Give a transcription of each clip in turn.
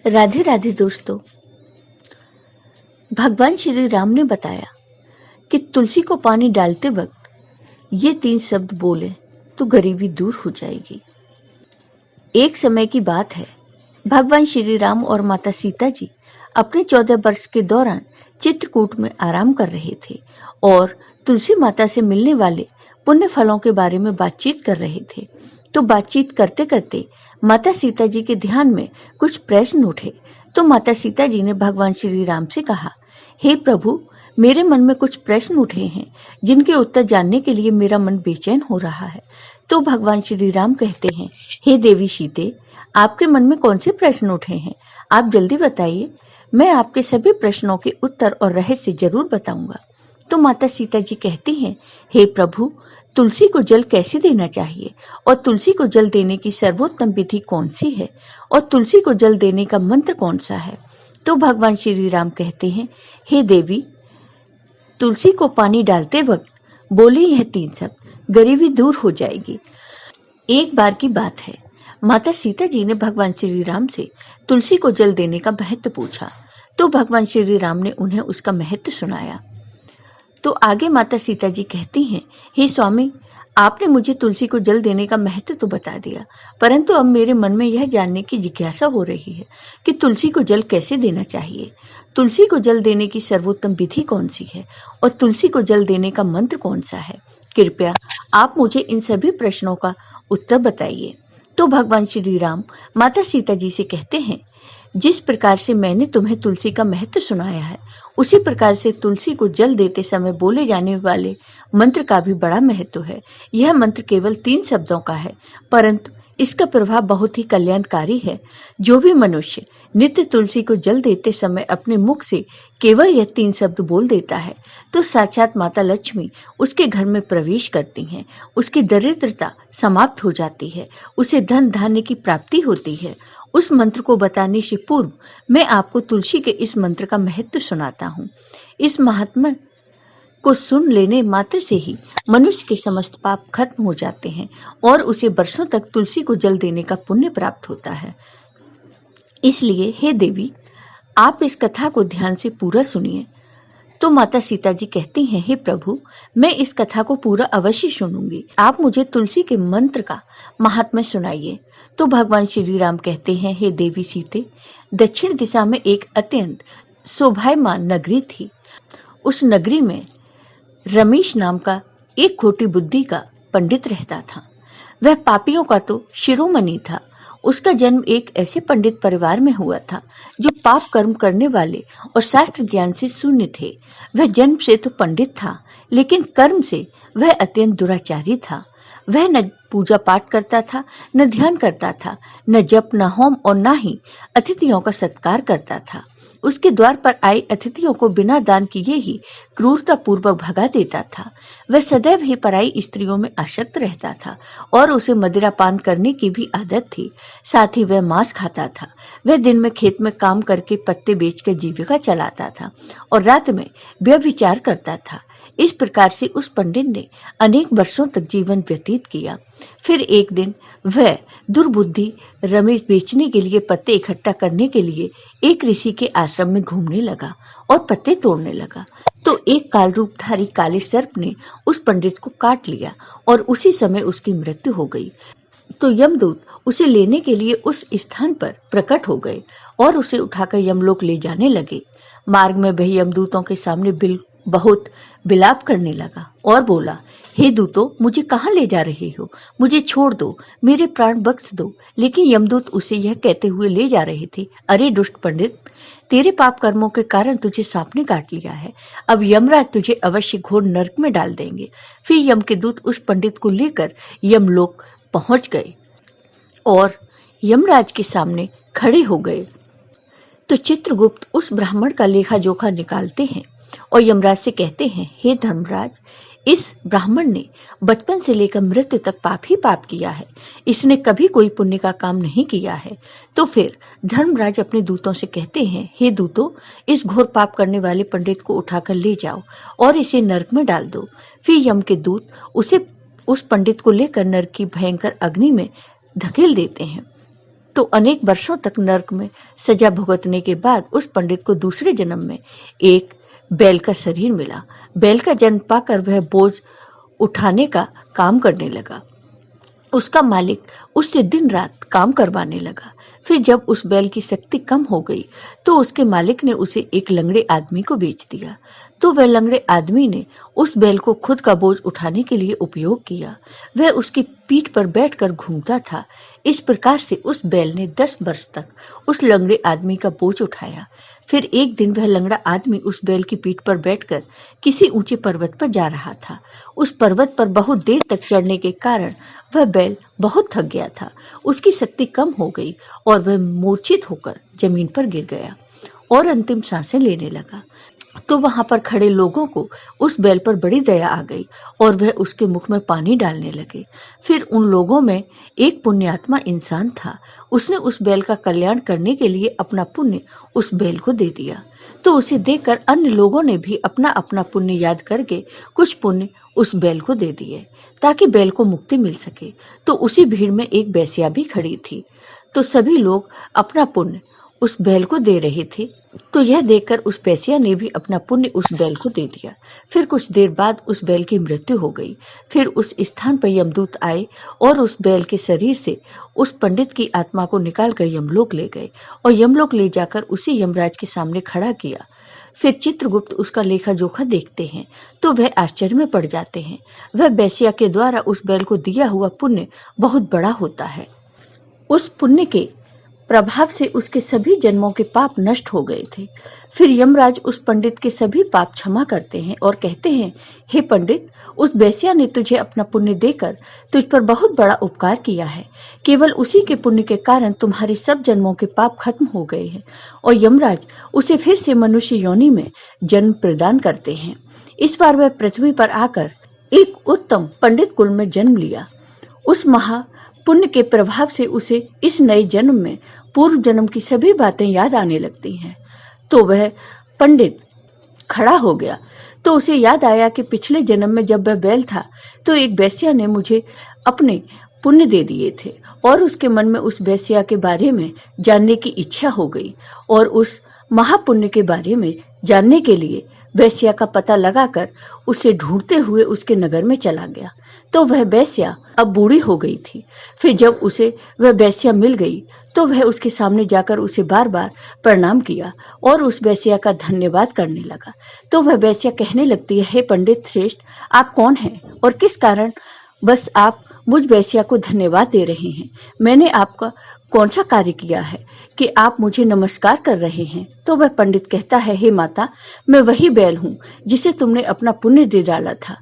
राधे राधे दोस्तों। भगवान श्री राम ने बताया कि तुलसी को पानी डालते वक्त ये 3 शब्द बोले तो गरीबी दूर हो जाएगी। एक समय की बात है, भगवान श्री राम और माता सीता जी अपने 14 वर्ष के दौरान चित्रकूट में आराम कर रहे थे और तुलसी माता से मिलने वाले पुण्य फलों के बारे में बातचीत कर रहे थे। तो बातचीत करते करते माता सीता जी के ध्यान में कुछ प्रश्न उठे। तो माता सीता जी ने भगवान श्री राम से कहा, हे प्रभु, मेरे मन में कुछ प्रश्न उठे हैं जिनके उत्तर जानने के लिए मेरा मन बेचैन हो रहा है। तो भगवान श्री राम कहते हैं, हे देवी सीते, आपके मन में कौन से प्रश्न उठे हैं? आप जल्दी बताइए, मैं आपके सभी प्रश्नों के उत्तर और रहस्य जरूर बताऊंगा। तो माता सीता जी कहती हैं, हे प्रभु, तुलसी को जल कैसे देना चाहिए और तुलसी को जल देने की सर्वोत्तम विधि कौन सी है और तुलसी को जल देने का मंत्र कौन सा है? तो भगवान श्री राम कहते हैं, हे देवी, तुलसी को पानी डालते वक्त बोले यह 3 शब्द, गरीबी दूर हो जाएगी। एक बार की बात है, माता सीता जी ने भगवान श्री राम से तुलसी को जल देने का महत्व पूछा। तो भगवान श्री राम ने उन्हें उसका महत्व सुनाया। तो आगे माता सीता जी कहती हैं, हे स्वामी, आपने मुझे तुलसी को जल देने का महत्व तो बता दिया, परंतु अब मेरे मन में यह जानने की जिज्ञासा हो रही है कि तुलसी को जल कैसे देना चाहिए, तुलसी को जल देने की सर्वोत्तम विधि कौन सी है और तुलसी को जल देने का मंत्र कौन सा है। कृपया आप मुझे इन सभी प्रश्नों का उत्तर बताइए। तो भगवान श्री राम माता सीता जी से कहते हैं, जिस प्रकार से मैंने तुम्हें तुलसी का महत्व सुनाया है, उसी प्रकार से तुलसी को जल देते समय बोले जाने वाले मंत्र का भी बड़ा महत्व है। यह मंत्र केवल 3 शब्दों का है, परंतु इसका प्रभाव बहुत ही कल्याणकारी है। जो भी मनुष्य नित्य तुलसी को जल देते समय अपने मुख से केवल यह 3 शब्द बोल देता है, तो साक्षात माता लक्ष्मी उसके घर में प्रवेश करती हैं, उसकी दरिद्रता समाप्त हो जाती है, उसे धन धान्य की प्राप्ति होती है। उस मंत्र को बताने से पूर्व मैं आपको तुलसी के इस मंत्र का महत्व सुनाता हूँ। इस महात्मा को सुन लेने मात्र से ही मनुष्य के समस्त पाप खत्म हो जाते हैं और उसे वर्षों तक तुलसी को जल देने का पुण्य प्राप्त होता है। इसलिए हे देवी, आप इस कथा को ध्यान से पूरा सुनिए। तो माता सीता जी कहती हैं, हे प्रभु, मैं इस कथा को पूरा अवश्य सुनूंगी। आप मुझे तुलसी के मंत्र का महात्म्य सुनाइए। तो भगवान श्री राम कहते हैं, हे देवी सीते, दक्षिण दिशा में एक अत्यंत शोभायमान नगरी थी। उस नगरी में रमेश नाम का एक खोटी बुद्धि का पंडित रहता था। वह पापियों का तो शिरोमणि था। उसका जन्म एक ऐसे पंडित परिवार में हुआ था जो पाप कर्म करने वाले और शास्त्र ज्ञान से शून्य थे। वह जन्म से तो पंडित था, लेकिन कर्म से वह अत्यंत दुराचारी था। वह न पूजा पाठ करता था, न ध्यान करता था, न जप, न होम और न ही अतिथियों का सत्कार करता था। उसके द्वार पर आए अतिथियों को बिना दान किए ही क्रूरता पूर्वक भगा देता था। वह सदैव ही पराई स्त्रियों में आसक्त रहता था और उसे मदिरा पान करने की भी आदत थी। साथ ही वह मांस खाता था। वह दिन में खेत में काम करके पत्ते बेचकर जीविका चलाता था और रात में व्यभिचार करता था। इस प्रकार से उस पंडित ने अनेक वर्षों तक जीवन व्यतीत किया। फिर एक दिन वह दुर्बुद्धि रमेश बेचने के लिए पत्ते इकट्ठा करने के लिए एक ऋषि के आश्रम में घूमने लगा और पत्ते तोड़ने लगा। तो एक काल रूपधारी काले सर्प ने उस पंडित को काट लिया और उसी समय उसकी मृत्यु हो गई। तो यमदूत उसे लेने के लिए उस स्थान पर प्रकट हो गए और उसे उठाकर यमलोक ले जाने लगे। मार्ग में वह यमदूतों के सामने बहुत विलाप करने लगा और बोला, हे दूतों, मुझे कहाँ ले जा रहे हो? मुझे छोड़ दो, मेरे प्राण बख्श दो। लेकिन यमदूत उसे यह कहते हुए ले जा रहे थे, अरे दुष्ट पंडित, तेरे पाप कर्मों के कारण तुझे सांप ने काट लिया है। अब यमराज तुझे अवश्य घोर नरक में डाल देंगे। फिर यम के दूत उस पंडित को लेकर यमलोक पहुंच गए और यमराज के सामने खड़े हो गए। तो चित्रगुप्त उस ब्राह्मण का लेखा जोखा निकालते हैं और यमराज से कहते हैं, हे धर्मराज, इस ब्राह्मण ने बचपन से लेकर मृत्यु तक पाप ही पाप किया है। इसने कभी कोई पुण्य का काम नहीं किया है। तो फिर धर्मराज अपने दूतों से कहते हैं, हे दूतों, इस घोर पाप करने वाले पंडित को उठाकर ले जाओ और इसे नरक में डाल दो। फिर यम के दूत उस पंडित को लेकर नरक की भयंकर अग्नि में धकेल देते हैं। तो अनेक वर्षों तक नरक में सजा भुगतने के बाद उस पंडित को दूसरे जन्म में एक बैल का शरीर मिला। बैल का जन्म पाकर वह बोझ उठाने का काम करने लगा। उसका मालिक उससे दिन रात काम करवाने लगा। फिर जब उस बैल की शक्ति कम हो गई तो उसके मालिक ने उसे एक लंगड़े आदमी को बेच दिया। तो वह लंगड़े आदमी ने उस बैल को खुद का बोझ उठाने के लिए उपयोग किया। वह उसकी पीठ पर बैठकर घूमता था। इस प्रकार से उस बैल ने 10 वर्ष तक उस लंगड़े आदमी का बोझ उठाया। फिर एक दिन वह लंगड़ा आदमी उस बैल की पीठ पर बैठकर किसी ऊंचे पर्वत पर जा रहा था। उस पर्वत पर बहुत देर तक चढ़ने के कारण वह बैल बहुत थक गया था। उसकी शक्ति कम हो गई और वह मूर्छित होकर जमीन पर गिर गया और अंतिम सांसें लेने लगा। तो वहां पर खड़े लोगों को उस बैल पर बड़ी दया आ गई और वह उसके मुख में पानी डालने लगे। फिर उन लोगों में एक पुण्यात्मा इंसान था। उसने उस बैल का कल्याण करने के लिए अपना पुण्य उस बैल को दे दिया। तो उसे देखकर अन्य लोगों ने भी अपना अपना पुण्य याद करके कुछ पुण्य उस बैल को दे दिए ताकि बैल को मुक्ति मिल सके। तो उसी भीड़ में एक वेश्या भी खड़ी थी। तो सभी लोग अपना पुण्य उस बैल को दे रहे थे। तो यह देखकर उस वेश्या ने भी अपना पुण्य उस बैल को दे दिया। फिर कुछ देर बाद उस बैल की मृत्यु हो गई। फिर उस स्थान पर यमदूत आए और उस बैल के शरीर से उस पंडित की आत्मा को निकाल कर यमलोक ले गए और यमलोक ले जाकर उसी यमराज के सामने खड़ा किया। फिर चित्रगुप्त उसका लेखा जोखा देखते हैं तो वह आश्चर्य में पड़ जाते हैं। वह वेश्या के द्वारा उस बैल को दिया हुआ पुण्य बहुत बड़ा होता है। उस पुण्य के प्रभाव से उसके सभी जन्मों के पाप नष्ट हो गए थे। फिर यमराज उस पंडित के सभी पाप क्षमा करते हैं और कहते हैं, हे पंडित, उस वेश्या ने तुझे अपना पुण्य देकर तुझ पर बहुत बड़ा उपकार किया है। केवल उसी के पुण्य के कारण तुम्हारे सब जन्मों के पाप खत्म हो गए हैं। और यमराज उसे फिर से मनुष्य योनि में जन्म प्रदान करते हैं। इस बार वह पृथ्वी पर आकर एक उत्तम पंडित कुल में जन्म लिया। उस महा पुण्य के प्रभाव से उसे इस नए जन्म में पूर्व जन्म की सभी बातें याद आने लगती हैं। तो वह पंडित खड़ा हो गया। तो उसे याद आया कि पिछले जन्म में जब वह बैल था तो एक वेश्या ने मुझे अपने पुण्य दे दिए थे और उसके मन में उस वेश्या के बारे में जानने की इच्छा हो गई और उस महापुण्य के बारे में जानने के लिए वेश्या का पता लगाकर उसे ढूंढते हुए उसके नगर में चला गया। तो वह वेश्या अब बूढ़ी हो गई थी। फिर जब उसे वह वेश्या मिल गई तो वह उसके सामने जाकर उसे बार बार प्रणाम किया और उस वेश्या का धन्यवाद करने लगा। तो वह वेश्या कहने लगती है, हे पंडित श्रेष्ठ, आप कौन हैं और किस कारण बस आप मुझ वेश्या को धन्यवाद दे रहे हैं? मैंने आपका कौन सा कार्य किया है कि आप मुझे नमस्कार कर रहे हैं? तो वह पंडित कहता है, हे माता, मैं वही बैल हूँ जिसे तुमने अपना पुण्य दे डाला था।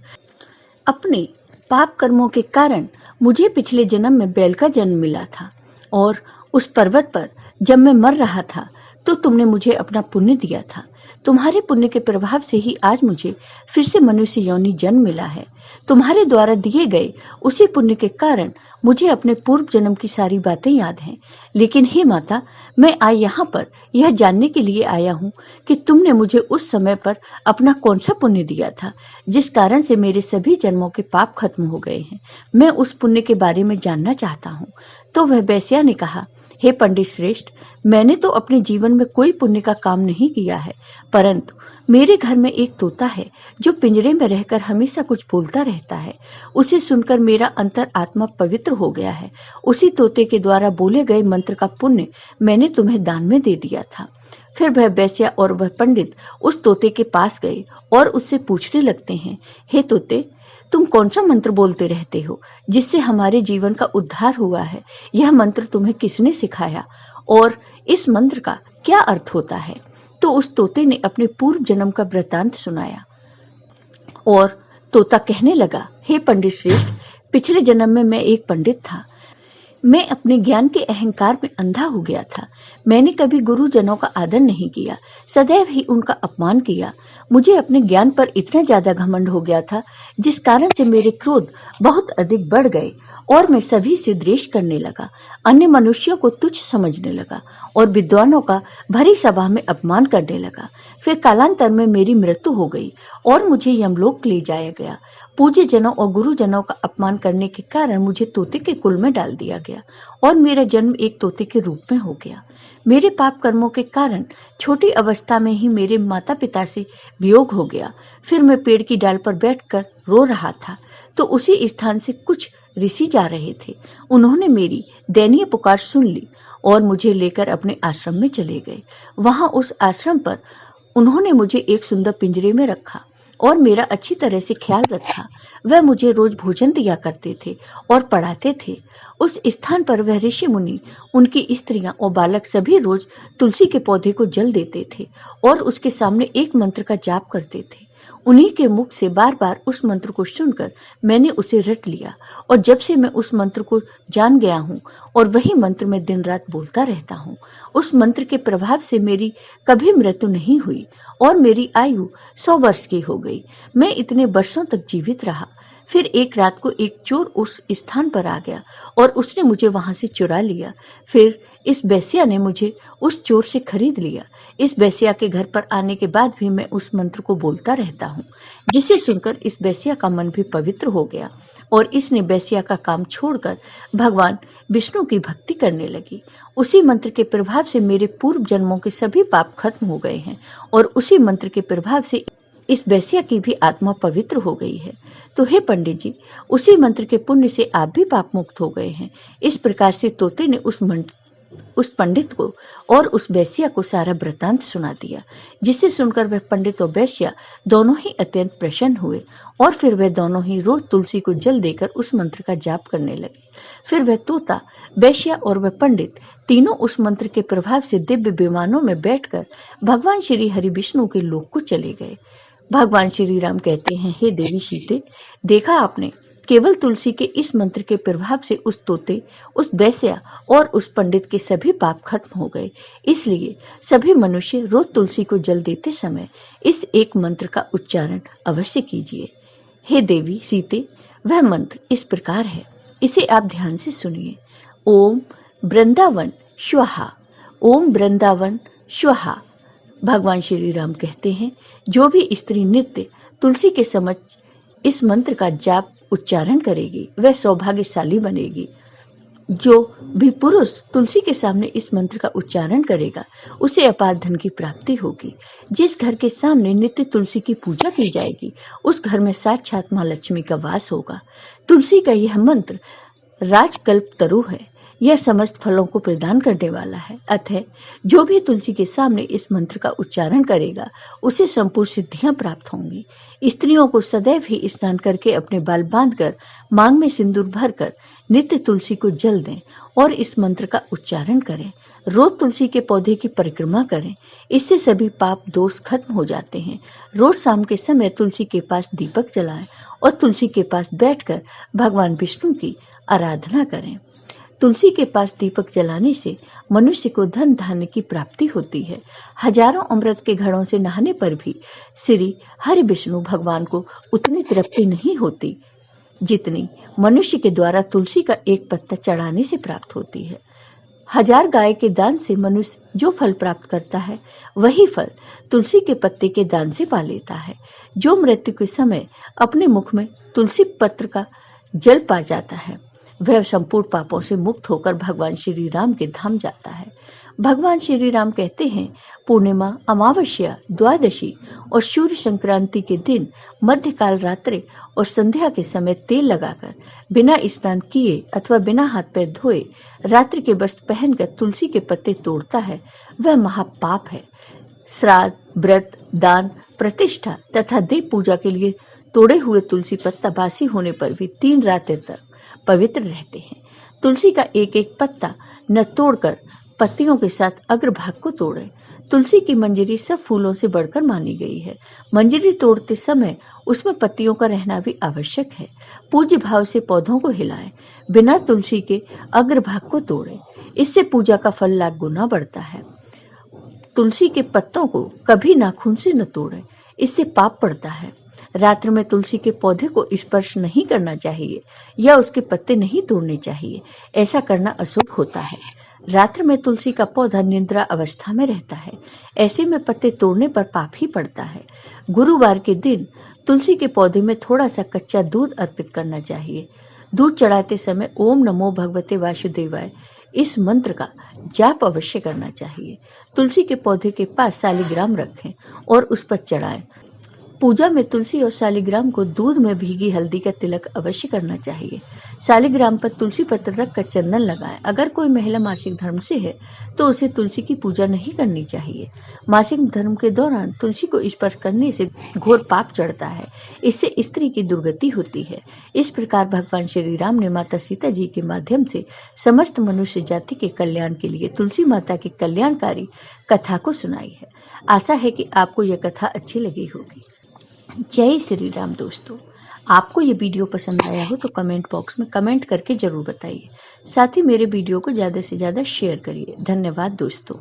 अपने पाप कर्मों के कारण मुझे पिछले जन्म में बैल का जन्म मिला था और उस पर्वत पर जब मैं मर रहा था तो तुमने मुझे अपना पुण्य दिया था। तुम्हारे पुण्य के प्रभाव से ही आज मुझे फिर से मनुष्य योनि जन्म मिला है। तुम्हारे द्वारा दिए गए उसी पुण्य के कारण मुझे अपने पूर्व जन्म की सारी बातें याद हैं। लेकिन हे माता, मैं आज यहाँ पर यह जानने के लिए आया हूँ कि तुमने मुझे उस समय पर अपना कौन सा पुण्य दिया था जिस कारण से मेरे सभी जन्मों के पाप खत्म हो गए हैं। मैं उस पुण्य के बारे में जानना चाहता हूँ। तो वह वेश्या ने कहा, हे पंडित श्रेष्ठ, मैंने तो अपने जीवन में कोई पुण्य का काम नहीं किया है, परंतु मेरे घर में एक तोता है जो पिंजरे में रहकर हमेशा कुछ बोलता रहता है। उसे सुनकर मेरा अंतर आत्मा पवित्र हो गया है। उसी तोते के द्वारा बोले गए मंत्र का पुण्य मैंने तुम्हें दान में दे दिया था। फिर वह वेश्या और वह पंडित उस तोते के पास गए और उससे पूछने लगते हैं, हे तोते, तुम कौन सा मंत्र बोलते रहते हो जिससे हमारे जीवन का उद्धार हुआ है? यह मंत्र तुम्हें किसने सिखाया और इस मंत्र का क्या अर्थ होता है? तो उस तोते ने अपने पूर्व जन्म का वृतांत सुनाया और तोता कहने लगा, हे पंडित श्रेष्ठ, पिछले जन्म में मैं एक पंडित था। मैं अपने ज्ञान के अहंकार में अंधा हो गया था। मैंने कभी गुरुजनों का आदर नहीं किया, सदैव ही उनका अपमान किया। मुझे अपने ज्ञान पर इतना ज्यादा घमंड हो गया था जिस कारण से मेरे क्रोध बहुत अधिक बढ़ गए और मैं सभी से द्वेष करने लगा, अन्य मनुष्यों को तुच्छ समझने लगा और विद्वानों का भरी सभा में अपमान करने लगा। फिर कालांतर में मेरी मृत्यु हो गई और मुझे यमलोक ले जाया गया। पूज्य जनों और गुरुजनों का अपमान करने के कारण मुझे तोते के कुल में डाल दिया गया और मेरा जन्म एक तोते के रूप में हो गया। मेरे पाप कर्मों के कारण छोटी अवस्था में ही मेरे माता पिता से वियोग हो गया। फिर मैं पेड़ की डाल पर बैठकर रो रहा था तो उसी स्थान से कुछ ऋषि जा रहे थे। उन्होंने मेरी दयनीय पुकार सुन ली और मुझे लेकर अपने आश्रम में चले गए। वहां उस आश्रम पर उन्होंने मुझे एक सुंदर पिंजरे में रखा और मेरा अच्छी तरह से ख्याल रखा। वह मुझे रोज भोजन दिया करते थे और पढ़ाते थे। उस स्थान पर वह ऋषि मुनि, उनकी स्त्रियां और बालक सभी रोज तुलसी के पौधे को जल देते थे और उसके सामने एक मंत्र का जाप करते थे। उन्हीं के मुख से बार बार उस मंत्र को सुनकर मैंने उसे रट लिया और जब से मैं उस मंत्र को जान गया हूँ और वही मंत्र मैं दिन रात बोलता रहता हूँ। उस मंत्र के प्रभाव से मेरी कभी मृत्यु नहीं हुई और मेरी आयु 100 वर्ष की हो गई। मैं इतने वर्षों तक जीवित रहा। फिर एक रात को एक चोर उस स्थान पर आ गया और उसने मुझे वहां से चुरा लिया। फिर इस बेस्या ने मुझे उस चोर से खरीद लिया। इस बेस्या के घर पर आने के बाद भी मैं उस मंत्र को बोलता रहता हूँ, जिसे सुनकर इस बेस्या का मन भी पवित्र हो गया और इसने बेस्या का काम छोड़कर भगवान विष्णु की भक्ति करने लगी। उसी मंत्र के प्रभाव से मेरे पूर्व जन्मों के सभी पाप खत्म हो गए हैं और उसी मंत्र के प्रभाव से इस बेस्या की भी आत्मा पवित्र हो गई है। तो हे पंडित जी, उसी मंत्र के पुण्य से आप भी पाप मुक्त हो गए हैं। इस प्रकार से तोते ने उस पंडित को और उस बेस्या को सारा वृतांत सुना दिया, जिसे सुनकर वह पंडित और बेस्या दोनों ही अत्यंत प्रसन्न हुए और फिर वह दोनों ही रोज तुलसी को जल देकर उस मंत्र का जाप करने लगे। फिर वह तोता, बेस्या और वह पंडित तीनों उस मंत्र के प्रभाव से दिव्य विमानों में बैठकर भगवान श्री हरि विष्णु के लोक को चले गए। भगवान श्री राम कहते हैं, हे देवी सीते, देखा आपने, केवल तुलसी के इस मंत्र के प्रभाव से उस तोते, उस बेस्या और उस पंडित के सभी पाप खत्म हो गए। इसलिए सभी मनुष्य रोज तुलसी को जल देते समय इस एक मंत्र का उच्चारण अवश्य कीजिए। हे देवी सीते, वह मंत्र इस प्रकार है, इसे आप ध्यान से सुनिए। ओम वृंदावन स्वाहा, ओम वृंदावन स्वाहा। भगवान श्री राम कहते हैं, जो भी स्त्री नित्य तुलसी के समक्ष इस मंत्र का जाप उच्चारण करेगी वह सौभाग्यशाली बनेगी। जो भी पुरुष तुलसी के सामने इस मंत्र का उच्चारण करेगा उसे अपार धन की प्राप्ति होगी। जिस घर के सामने नित्य तुलसी की पूजा की जाएगी उस घर में साक्षात मां लक्ष्मी का वास होगा। तुलसी का यह मंत्र राजकल्प तरु है, यह समस्त फलों को प्रदान करने वाला है। अतः जो भी तुलसी के सामने इस मंत्र का उच्चारण करेगा उसे संपूर्ण सिद्धियां प्राप्त होंगी। स्त्रियों को सदैव ही स्नान करके अपने बाल बांधकर मांग में सिंदूर भरकर नित्य तुलसी को जल दें और इस मंत्र का उच्चारण करें। रोज तुलसी के पौधे की परिक्रमा करें, इससे सभी पाप दोष खत्म हो जाते हैं। रोज शाम के समय तुलसी के पास दीपक जलाएं और तुलसी के पास बैठकर भगवान विष्णु की आराधना करें। तुलसी के पास दीपक जलाने से मनुष्य को धन धान्य की प्राप्ति होती है। हजारों अमृत के घड़ों से नहाने पर भी श्री हरि विष्णु भगवान को उतनी तृप्ति नहीं होती जितनी मनुष्य के द्वारा तुलसी का एक पत्ता चढ़ाने से प्राप्त होती है। 1000 गाय के दान से मनुष्य जो फल प्राप्त करता है वही फल तुलसी के पत्ते के दान से पा लेता है। जो मृत्यु के समय अपने मुख में तुलसी पत्र का जल पा जाता है वह संपूर्ण पापों से मुक्त होकर भगवान श्री राम के धाम जाता है। भगवान श्री राम कहते हैं, पूर्णिमा, अमावस्या, द्वादशी और सूर्य संक्रांति के दिन मध्यकाल रात्रि और संध्या के समय तेल लगाकर बिना स्नान किए अथवा बिना हाथ पैर धोए रात्रि के वस्त्र पहनकर तुलसी के पत्ते तोड़ता है वह महापाप है। श्राद्ध, व्रत, दान, प्रतिष्ठा तथा दीप पूजा के लिए तोड़े हुए तुलसी पत्ता बासी होने पर भी 3 रातें तक पवित्र रहते हैं। तुलसी का एक एक पत्ता न तोड़कर पत्तियों के साथ अग्रभाग को तोड़े। तुलसी की मंजरी सब फूलों से बढ़कर मानी गई है। मंजरी तोड़ते समय उसमें पत्तियों का रहना भी आवश्यक है। पूज्य भाव से पौधों को हिलाएं, बिना तुलसी के अग्रभाग को तोड़े, इससे पूजा का फल लाख गुना बढ़ता है। तुलसी के पत्तों को कभी नाखून से न तोड़े, इससे पाप पड़ता है। रात्र में तुलसी के पौधे को स्पर्श नहीं करना चाहिए या उसके पत्ते नहीं तोड़ने चाहिए, ऐसा करना अशुभ होता है। रात्र में तुलसी का पौधा निद्रा अवस्था में रहता है, ऐसे में पत्ते तोड़ने पर पाप ही पड़ता है। गुरुवार के दिन तुलसी के पौधे में थोड़ा सा कच्चा दूध अर्पित करना चाहिए। दूध चढ़ाते समय ओम नमो भगवते वासुदेवाय इस मंत्र का जाप अवश्य करना चाहिए। तुलसी के पौधे के पास सालिग्राम रखें और उस पर चढ़ाएं। पूजा में तुलसी और सालिग्राम को दूध में भीगी हल्दी का तिलक अवश्य करना चाहिए। सालिग्राम पर तुलसी पत्र रखकर चंदन लगाएं। अगर कोई महिला मासिक धर्म से है तो उसे तुलसी की पूजा नहीं करनी चाहिए। मासिक धर्म के दौरान तुलसी को स्पर्श करने से घोर पाप चढ़ता है। इससे स्त्री की दुर्गति होती है। इस प्रकार भगवान श्री राम ने माता सीता जी के माध्यम से समस्त मनुष्य जाति के कल्याण के लिए तुलसी माता की कल्याणकारी कथा को सुनाई है। आशा है कि आपको यह कथा अच्छी लगी होगी। जय श्री राम दोस्तों। आपको ये वीडियो पसंद आया हो तो कमेंट बॉक्स में कमेंट करके जरूर बताइए। साथ ही मेरे वीडियो को ज़्यादा से ज़्यादा शेयर करिए। धन्यवाद दोस्तों।